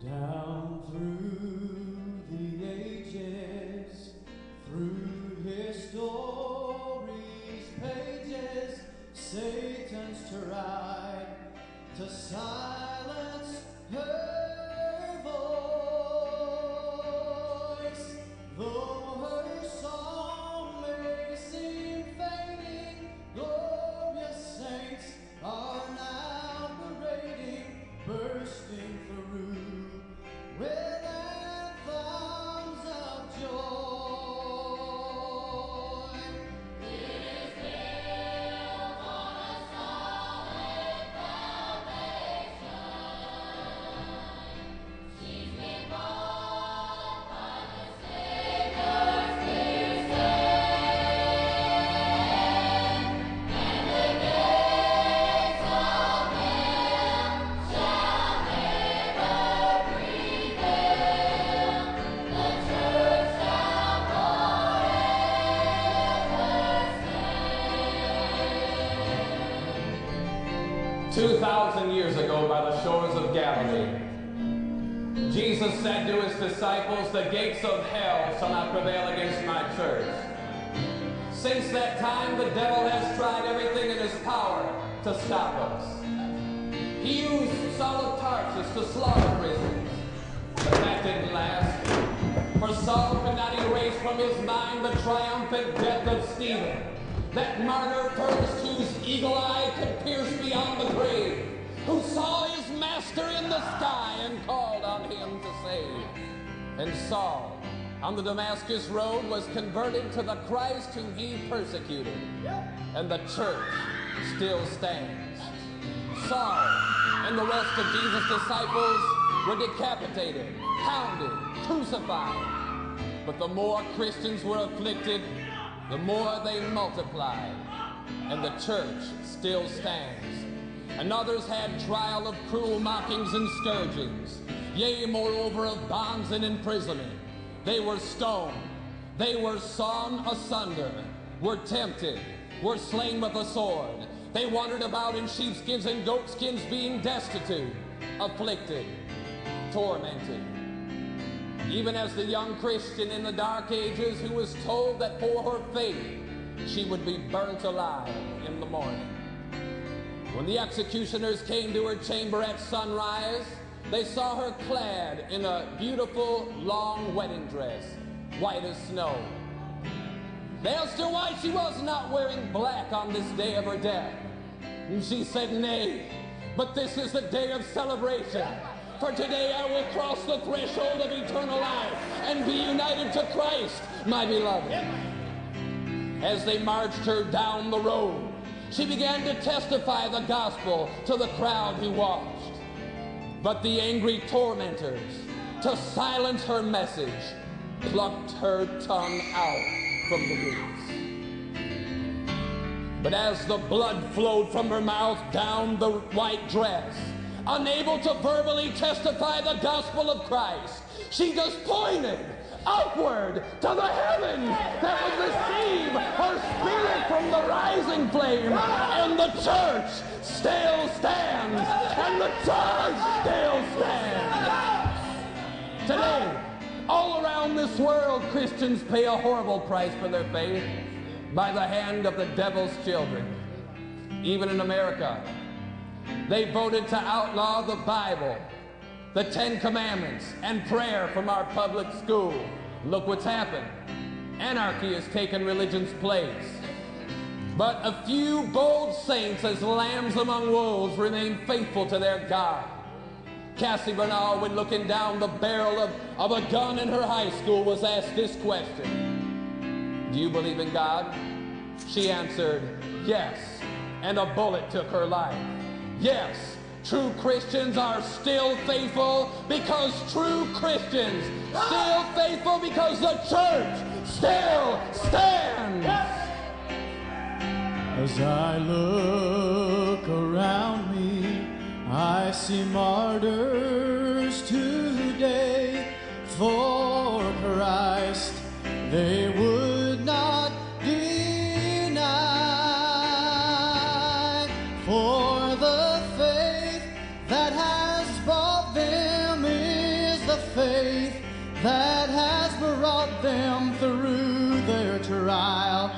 Down through the ages, through history's pages, Satan's tried to silence her voice. Though her song may seem fading, glorious saints are now parading, bursting through with anthems of joy. It is built on a solid foundation. She's been bought by the Savior's dear sin, and the gates of hell shall never prevail. The church shall forever stand. 2,000 years ago, by the shores of Galilee, Jesus said to his disciples, "The gates of hell shall not prevail against my church." Since that time, the devil has tried everything in his power to stop us. He used Saul of Tarsus to slaughter Christians, but that didn't last. For Saul could not erase from his mind the triumphant death of Stephen, that martyr first whose eagle eye could pierce beyond the grave, who saw his master in the sky and called on him to save. And Saul, on the Damascus road, was converted to the Christ whom he persecuted. And the church still stands. Saul and the rest of Jesus' disciples were decapitated, pounded, crucified. But the more Christians were afflicted, the more they multiplied, and the church still stands. And others had trial of cruel mockings and scourgings, yea, moreover, of bonds and imprisonment. They were stoned, they were sawn asunder, were tempted, were slain with a sword. They wandered about in sheepskins and goatskins, being destitute, afflicted, tormented. Even as the young Christian in the Dark Ages who was told that for her faith she would be burnt alive in the morning. When the executioners came to her chamber at sunrise, they saw her clad in a beautiful long wedding dress, white as snow. They asked her why she was not wearing black on this day of her death. And she said, "Nay, but this is a day of celebration. For today I will cross the threshold of eternal life and be united to Christ, my beloved." As they marched her down the road, she began to testify the gospel to the crowd who watched. But the angry tormentors, to silence her message, plucked her tongue out from the roots. But as the blood flowed from her mouth down the white dress, unable to verbally testify the gospel of Christ, she just pointed upward to the heavens that would receive her spirit from the rising flame. And the church still stands. And the church still stands. Today, all around this world, Christians pay a horrible price for their faith by the hand of the devil's children. Even in America, they voted to outlaw the Bible, the Ten Commandments, and prayer from our public school. Look what's happened. Anarchy has taken religion's place. But a few bold saints as lambs among wolves remain faithful to their God. Cassie Bernal, when looking down the barrel of a gun in her high school, was asked this question: "Do you believe in God?" She answered, "Yes," and a bullet took her life. Yes, true Christians are still faithful because true Christians still faithful because the church still stands. As I look around me, I see martyrs today for Christ. They would not deny for the faith that has brought them in. faith that has brought them through their trial.